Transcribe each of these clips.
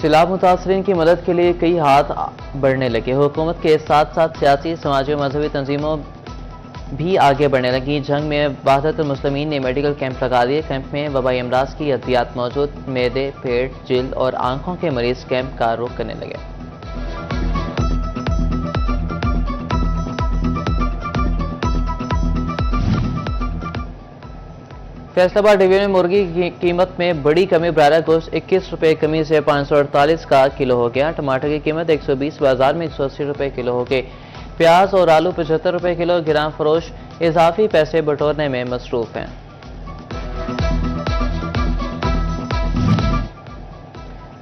सैलाब मुतासरीन की मदद के लिए कई हाथ बढ़ने लगे। हुकूमत के साथ साथ सियासी, समाजी और मजहबी तंजीमों भी आगे बढ़ने लगी। जंग में वहदत मुस्लिमीन ने मेडिकल कैंप लगा दिए। कैंप में वबाई अमराज की अद्वियात मौजूद। मैदे, पेट, जिल्द और आंखों के मरीज कैंप का रुख करने लगे। फैसलाबाद डिवीजन में मुर्गी की कीमत में बड़ी कमी। ब्रायलर गोश्त 21 रुपए कमी से 548 का किलो हो गया। टमाटर की कीमत 120, बाजार में 180 रुपए किलो हो गई। प्याज और आलू 75 रुपए किलो। गिराम फरोश इजाफी पैसे बटोरने में मसरूफ हैं।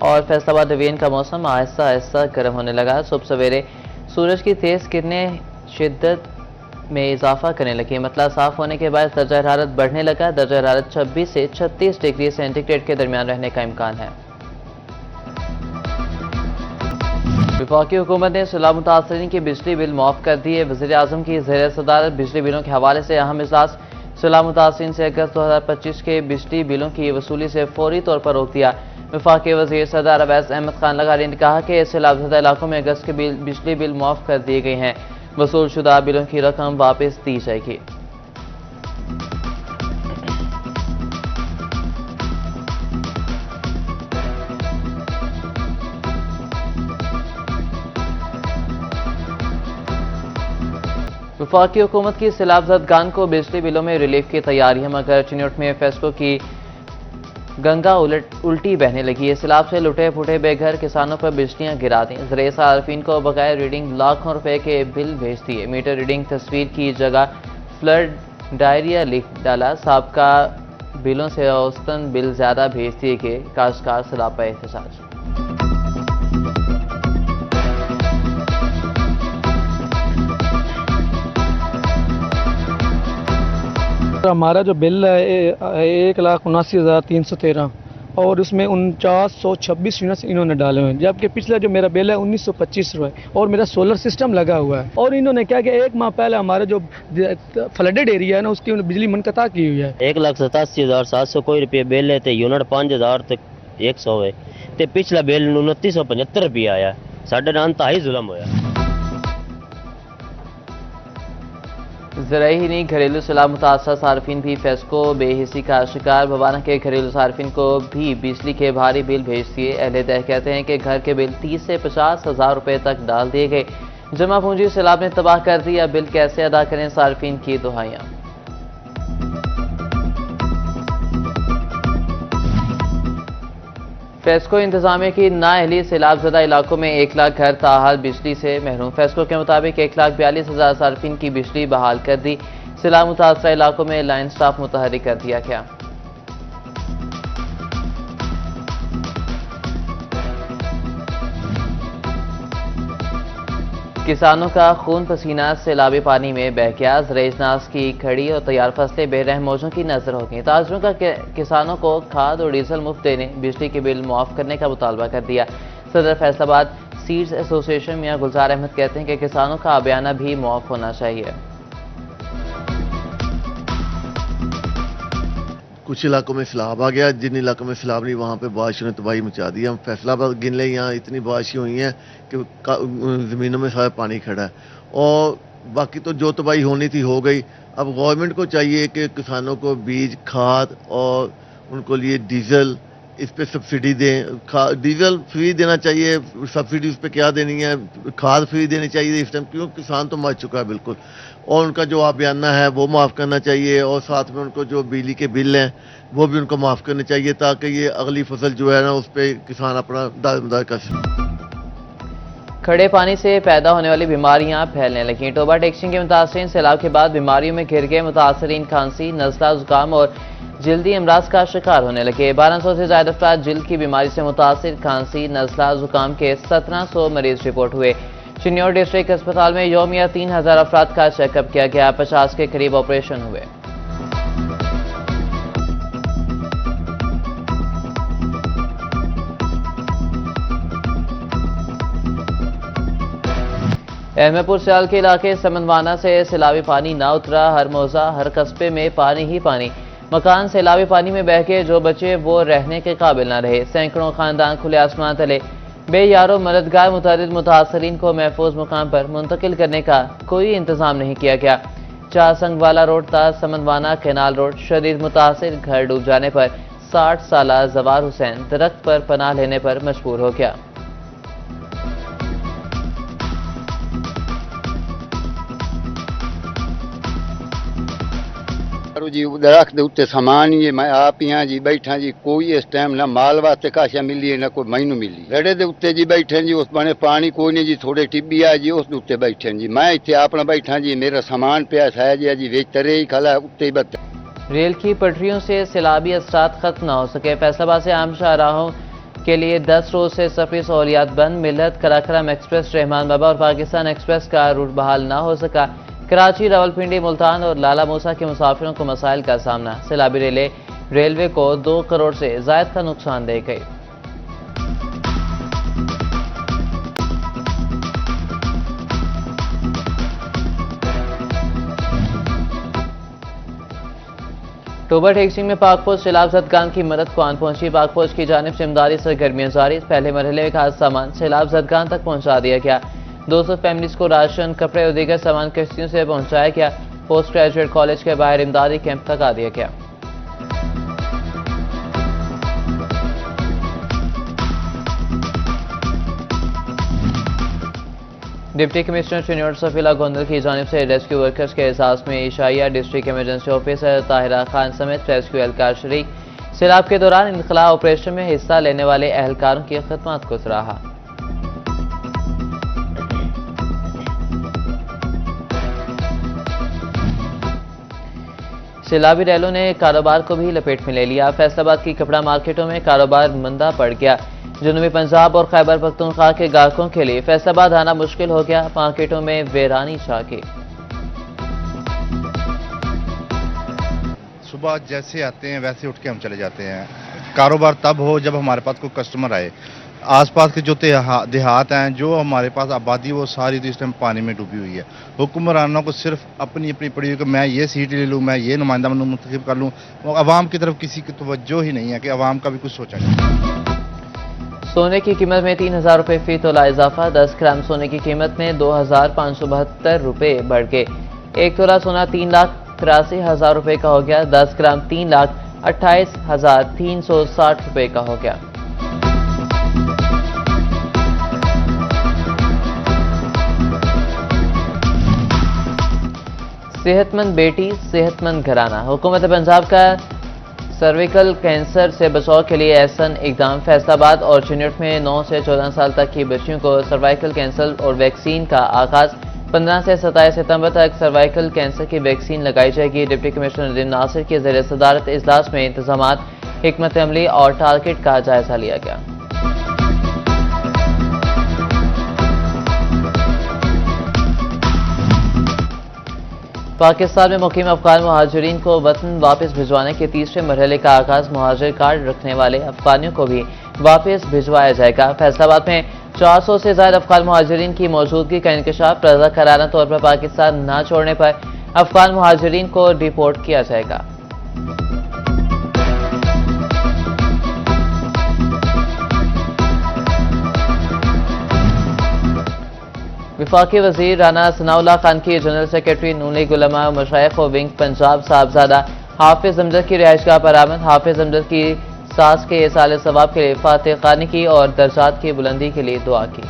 और फैसलाबाद डिवीजन का मौसम आहिस्ता आहिस्ता गर्म होने लगा। सुबह सवेरे सूरज की तेज किरणें शिद्दत में इजाफा करने लगी। मतला साफ होने के बाद दर्जा हरारत बढ़ने लगा। दर्जा हरारत 26 से 36 डिग्री सेंटीग्रेड के दरमियान रहने का इम्कान है। वफाकी हुकूमत ने सैलाब मुतासरीन की बिजली बिल माफ कर दिए। वज़ीर आज़म की ज़ेर सदारत बिजली बिलों के हवाले से अहम इजलास। सैलाब मुतासरीन से अगस्त 2025 के बिजली बिलों की वसूली से फौरी तौर पर रोक दिया। वफाकी वज़ीर सदार अवैस अहमद खान लगारी ने कहा कि सैलाबज़दा इलाकों में अगस्त के बिजली बिल माफ कर दिए गए हैं। वसूल शुदा बिलों की रकम वापस दी जाएगी। वफाकी हुकूमत की सैलाबज़दगान को बिजली बिलों में रिलीफ की तैयारियां। मगर चिन्योट में फेस्को की गंगा उल्टी बहने लगी है। सैलाब से लुटे फुटे बेघर किसानों पर बिजलियां गिरा दी। ज़राए सार्फिन को बगैर रीडिंग लाखों रुपए के बिल भेज दिए। मीटर रीडिंग तस्वीर की जगह फ्लड डायरिया लिख डाला। साबका बिलों से औसतन बिल ज्यादा भेज दिए गए। काश्तकार सैलाब पर एहतजाज। हमारा जो बिल है 1,79,313 और उसमें 4926 यूनिट्स इन्होंने डाले हुए हैं, जबकि पिछला जो मेरा बिल है 1925 रुपये और मेरा सोलर सिस्टम लगा हुआ है। और इन्होंने क्या कि एक माह पहले हमारा जो फ्लडेड एरिया है ना उसकी बिजली मुनक़ता की हुई है। 1,87,700 कोई रुपये बिल है तो यूनिट 5000 तक 100 है तो पिछला बिल 2975 रुपये आया। साढ़े नाल ताही जुल्म होया। ज़राई ही नहीं, घरेलू सैलाब मुतासर सार्फिन भी फेस्को बेहिसी का शिकार। भवाना के घरेलू सार्फिन को भी बिजली के भारी बिल भेज दिए। अहले दह कहते हैं कि घर के बिल 30 से 50 हज़ार रुपए तक डाल दिए गए। जमा पूंजी सैलाब ने तबाह कर दिया। बिल कैसे अदा करें, सार्फिन की दुहाइयां। फेस्को इंतजामिया की नाअहली। सैलाबज़दा इलाकों में 1 लाख घर ताहाल बिजली से महरूम। फेस्को के मुताबिक 1,42,000 सार्फिन की बिजली बहाल कर दी। सैलाब मुतासरा इलाकों में लाइन स्टाफ मुतहर्रिक कर दिया गया। किसानों का खून पसीना सैलाबी पानी में बह गया। ज़राए-ए-अजनास की खड़ी और तैयार फसलें बेरहम मौजों की नजर हो गई। ताजरों का किसानों को खाद और डीजल मुफ्त देने, बिजली के बिल मुआफ करने का मुतालबा कर दिया। सदर फैसलाबाद सीड्स एसोसिएशन मियां गुलजार अहमद कहते हैं कि किसानों का बयाना भी मुआफ होना चाहिए। कुछ इलाकों में सैलाब आ गया, जिन इलाकों में सैलाब नहीं वहाँ पे बारिशों ने तबाही मचा दी। हम फैसलाबाद गिन लें, यहाँ इतनी बारिशें हुई हैं कि ज़मीनों में सारा पानी खड़ा है और बाकी तो जो तबाही होनी थी हो गई। अब गवर्नमेंट को चाहिए कि किसानों को बीज, खाद और उनको लिए डीजल इस पे सब्सिडी दें। डीजल फ्री देना चाहिए, सब्सिडी उस पर क्या देनी है, खाद फ्री देनी चाहिए इस टाइम, क्योंकि किसान तो मर चुका है बिल्कुल। और उनका जो बयाना है वो माफ़ करना चाहिए और साथ में उनको जो बिजली के बिल हैं वो भी उनको माफ़ करने चाहिए, ताकि ये अगली फसल जो है ना उस पर किसान अपना दारोमदार कर सके। खड़े पानी से पैदा होने वाली बीमारियां फैलने लगी। टोबा टेक्सिंग के मुतासरीन सैलाब के बाद बीमारियों में घिर गए। मुतासरीन खांसी, नज़ला, जुकाम और जल्दी अमराज का शिकार होने लगे। 1200 से ज्यादा अफराद जल्द की बीमारी से मुतासिर। खांसी, नज़ला, जुकाम के 1700 मरीज रिपोर्ट हुए। चिन्नौर डिस्ट्रिक्ट अस्पताल में यौमिया 3000 अफराद का चेकअप किया गया। 50 के करीब ऑपरेशन हुए। अहमदपुर सियाल के इलाके समंदवाना से सैलाबी पानी ना उतरा। हर मौजा, हर कस्बे में पानी ही पानी। मकान सैलाबी पानी में बह के जो बचे वो रहने के काबिल न रहे। सैकड़ों खानदान खुले आसमान तले बेयारो मददगार मुतासरीन को महफूज मुकाम पर मुंतकिल करने का कोई इंतजाम नहीं किया गया। चासंगवाला रोड ता समनवाना कैनाल रोड शदीद मुतासिर, घर डूब जाने पर 60 साला जवार हुसैन दरख्त पर पनाह लेने पर मजबूर हो गया। जी दरख्त उत्ते समान ही मैं आप यहाँ जी बैठा जी, कोई इस टाइम ना माल वास्ते काशा मिली है ना कोई मैनू मिली। रड़े दे उत्ते जी बैठे जी, उस बने पानी कोई नहीं जी, थोड़े टिब्बी आ जी उस उत्ते बैठे जी। मैं इतने अपना बैठा जी, मेरा सामान पिया है जी वेच तरे ही खला उत्ते ही बत। रेल की पटरियों से सैलाबी असरात खत्म न हो सके। फैसलाबाद से आम शाहराहों के लिए 10 रोज से सफरी सहूलियात बंद। मिल्लत, कराक्रम एक्सप्रेस, रहमान बाबा और पाकिस्तान एक्सप्रेस का रूट बहाल न हो सका। कराची, रावलपिंडी, मुल्तान और लाला मूसा के मुसाफिरों को मसाइल का सामना। सैलाबी रेलवे को 2 करोड़ से जायद का नुकसान दे गई। टोबर टेक्सिंग में पाक फौज सैलाब ज़दगान की मदद को आन पहुंची। पाक फौज की जानिब से इमदादी सरगर्मियां जारी। पहले मरहले में खास सामान सैलाब ज़दगान तक पहुंचा दिया गया। 200 फैमिलीज को राशन, कपड़े और दीगर सामान किश्तियों से पहुंचाया गया। पोस्ट ग्रेजुएट कॉलेज के बाहर इमदादी कैंप लगा दिया गया। Deputy commissioner senior Safila Gondal की जानिब से रेस्क्यू वर्कर्स के एहसास में ईशाइया district emergency officer Tahira Khan समेत रेस्क्यू एहलकार शरीक। सैलाब के दौरान इनखला ऑपरेशन में हिस्सा लेने वाले एहलकारों की खिदमत को सराहा। सैलाबी रैलों ने कारोबार को भी लपेट में ले लिया। फैसलाबाद की कपड़ा मार्केटों में कारोबार मंदा पड़ गया। जनूबी पंजाब और खैबर पख्तूनख्वा के ग्राहकों के लिए फैसलाबाद आना मुश्किल हो गया। मार्केटों में वीरानी छा गई। सुबह जैसे आते हैं वैसे उठ के हम चले जाते हैं। कारोबार तब हो जब हमारे पास कोई कस्टमर आए। आसपास के जो देहात हैं, जो हमारे पास आबादी, वो सारी तो इस टाइम पानी में डूबी हुई है। हुक्मरानों को सिर्फ अपनी अपनी पड़ी हुई कि मैं ये सीट ले लूँ, मैं ये नुमाइंदा मुंतखब कर लूँ। अवाम की तरफ किसी की तवज्जो ही नहीं है कि अवाम का भी कुछ सोचा जाए। सोने की कीमत में 3000 रुपये फी तोला इजाफा। 10 ग्राम सोने की कीमत में 2572 रुपये बढ़ गए। 1 तोला सोना 3,83,000 रुपये का हो गया। 10 ग्राम 3,28,360 रुपये का हो गया। सेहतमंद बेटी, सेहतमंद घराना। हुकूमत पंजाब का सर्विकल कैंसर से बचाव के लिए एहसन इकदाम। फैसलाबाद और चिन्नट में 9 से 14 साल तक की बच्चियों को सर्वाइकल कैंसर और वैक्सीन का आगाज। 15 से 27 सितंबर तक सर्वाइकल कैंसर की वैक्सीन लगाई जाएगी। डिप्टी कमिश्नर नदीम नासिर की ज़ेर सदारत इजलास में इंतजामात, हिकमत अमली और टारगेट का जायजा लिया गया। पाकिस्तान में मुकीम अफगान मुहाजिरीन को वतन वापस भिजवाने के तीसरे मरहले का आगाज। मुहाजिर कार्ड रखने वाले अफगानियों को भी वापस भिजवाया जाएगा। फैसलाबाद में 400 से ज्यादा अफगान मुहाजिरीन की मौजूदगी का इंकशाफ। रज़ाकाराना तौर पर पाकिस्तान न छोड़ने पर अफगान मुहाजिरीन को डिपोर्ट किया जाएगा। वफाकी वजीर राना सनाउल्लाह खान की जनरल सेक्रेटरी नून लीग उलमा व मशाइख व विंग पंजाब साहबजादा हाफिज अमजद की रिहाइशगाह पर आमद। हाफिज अमजद की सास के साल सवाब के लिए फातिह खानी की और दर्जात की बुलंदी के लिए दुआ की।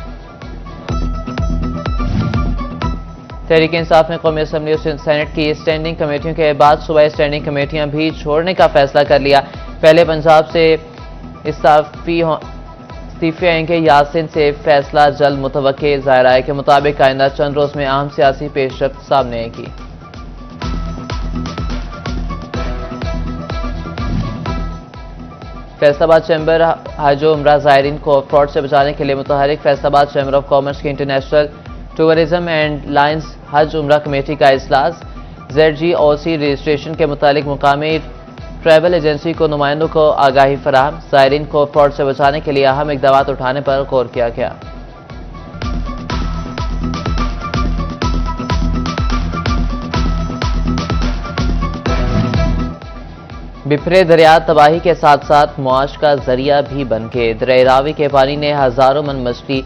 तहरीक इंसाफ ने कौमी असम्बली और सेनेट की स्टैंडिंग कमेटियों के बाद सूबाई स्टैंडिंग कमेटियां भी छोड़ने का फैसला कर लिया। पहले पंजाब से इस्तीफे आएंगे। यासिन से फैसला जल्द मुतवक्किल। ज़ायरा के मुताबिक आइंदा चंद रोज में अहम सियासी पेशरफ्त सामने आएगी। फैसलाबाद चैम्बर हज उमरा ज़ायरीन को फ्रॉड से बचाने के लिए मुतहरिक। फैसलाबाद चैम्बर ऑफ कॉमर्स की इंटरनेशनल टूरिज्म एंड लाइन्स हज उमरा कमेटी का इजलास। ZGOC रजिस्ट्रेशन के मुतालिक मुकामी ट्रैवल एजेंसी को नुमाइंदों को आगाही फराहम। ज़ायरीन को फ्रॉड से बचाने के लिए अहम इक़दाम उठाने पर गौर किया गया। बिफरे दरिया तबाही के साथ साथ मुआश का जरिया भी बन गए। दरिया रावी के पानी ने हजारों मन मछली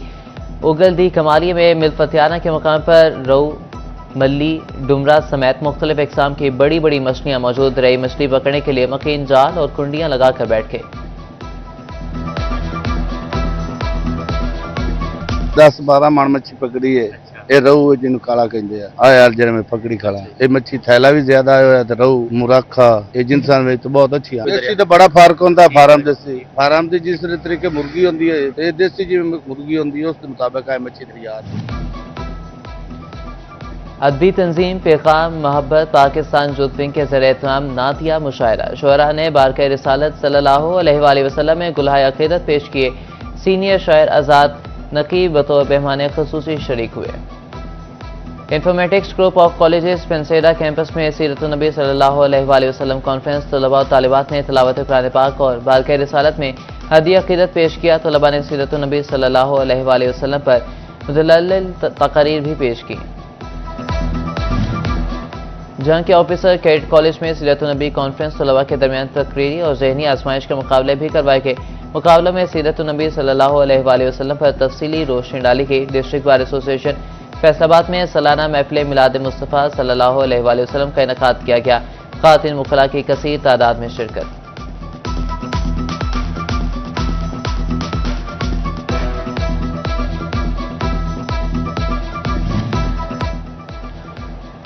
उगल दी। कमालिया में मिलफतियाना के मकाम पर रोहू, मल्ली, डुमरा समेत मुख्तलिफ इकसाम की बड़ी बड़ी मछलियां मौजूद रही। मछली पकड़ने के लिए मकीन जाल और कुंडियां लगाकर बैठ गए। 10-12 मण मच्छी पकड़ी है। ये रहू जिन्हों काला कहते हैं। आ यार जरा मैं पकड़ी खड़ा ये मच्छी थैला भी ज्यादा आया तो रहू मुराखा ये जिनसान में तो बहुत अच्छी है। देसी तो बड़ा फर्क होता है फार्म की जिस तरीके मुर्गी होती है ये देसी जी मुर्गी होती है उसके मुताबिक है मच्छी तैयार। अदबी तंजीम पैगाम मोहब्बत पाकिस्तान यूथ विंग के ज़रिए एहतमाम नातिया मुशायरा। शुअरा ने बारकाए रिसालत सल्लल्लाहु अलैहि वसल्लम में गुलहाए अक़ीदत पेश किए। सीनियर शायर आज़ाद नकीब बतौर मेहमान ख़ुसूसी शरीक हुए। इंफॉर्मेटिक्स ग्रुप ऑफ कॉलेजेस पेंसेडा कैंपस में सीरतुन नबी सल्लल्लाहु अलैहि वसल्लम कॉन्फ्रेंस तलबा और तालिबात ने तिलावत कुरान पाक और बारकाए रिसालत में हदीया अक़ीदत पेश किया। तलबा ने सीरतुन नबी सल्लल्लाहु अलैहि वसल्लम पर मुदल्लल तकारीर भी पेश की। जहां के ऑफिसर कैडेट कॉलेज में सीरतुन नबी कॉन्फ्रेंस तलबा के दरमियान तकरीरी और ज़हनी आजमाइश के मुकाबले भी करवाए गए। मुकाबलों में सीरतुन नबी सल्लल्लाहु अलैहि वसल्लम पर तफसीली रोशनी डाली गई। डिस्ट्रिक्ट बार एसोसिएशन फैसलाबाद में सालाना महफिल मिलाद मुस्तफ़ा सल्लल्लाहु अलैहि वसल्लम का इनेकाद किया गया। ख़ातिन मुखला की कसीर तादाद में शिरकत।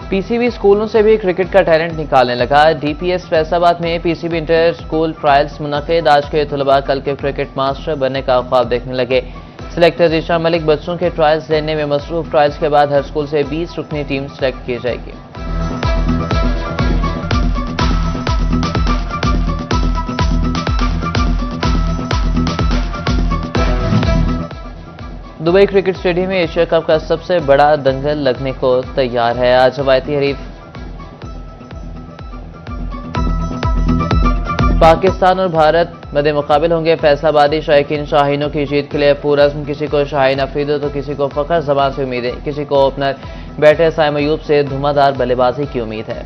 पीसीबी स्कूलों से भी क्रिकेट का टैलेंट निकालने लगा। डीपीएस फैसलाबाद में पीसीबी इंटर स्कूल ट्रायल्स मुनक़िद। आज के तलबा कल के क्रिकेट मास्टर बनने का ख्वाब देखने लगे। सिलेक्टर ज़ीशा मलिक बच्चों के ट्रायल्स लेने में मसरूफ। ट्रायल्स के बाद हर स्कूल से 20 रुकनी टीम सेलेक्ट की जाएगी। दुबई क्रिकेट स्टेडियम में एशिया कप का सबसे बड़ा दंगल लगने को तैयार है। आज रवायती हरीफ पाकिस्तान और भारत मद्दे मुकाबिल होंगे। फैसलाबादी शायकीन शाहीनों की जीत के लिए पुरज़्म। किसी को शाहीन अफरीदी तो किसी को फ़खर ज़बान से उम्मीद है। किसी को ओपनर बैटर साइम अयूब से धुआंधार बल्लेबाजी की उम्मीद है।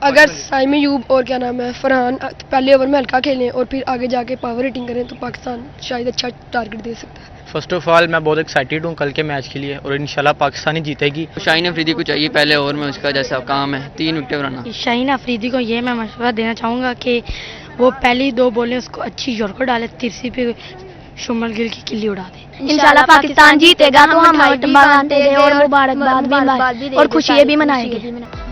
अगर साइम अयूब और क्या नाम है फरहान पहले ओवर में हल्का खेलें और फिर आगे जाके पावर हिटिंग करें तो पाकिस्तान शायद अच्छा टारगेट दे सकता है। फर्स्ट ऑफ ऑल मैं बहुत एक्साइटेड हूँ कल के मैच के लिए और इंशाल्लाह पाकिस्तान ही जीतेगी। शाहीन अफरीदी को चाहिए पहले ओवर में उसका जैसा काम है 3 विकेट बनाना। शाहीन अफरीदी को ये मैं मशवरा देना चाहूँगा कि वो पहली 2 बॉलें उसको अच्छी यॉर्कर डाले, तिरछी पे शुमल गिल की किल्ली उड़ा दे। इंशाल्लाह पाकिस्तान जीतेगा तो हम और मुबारकबाद भी और खुशियाँ भी मनाएंगे।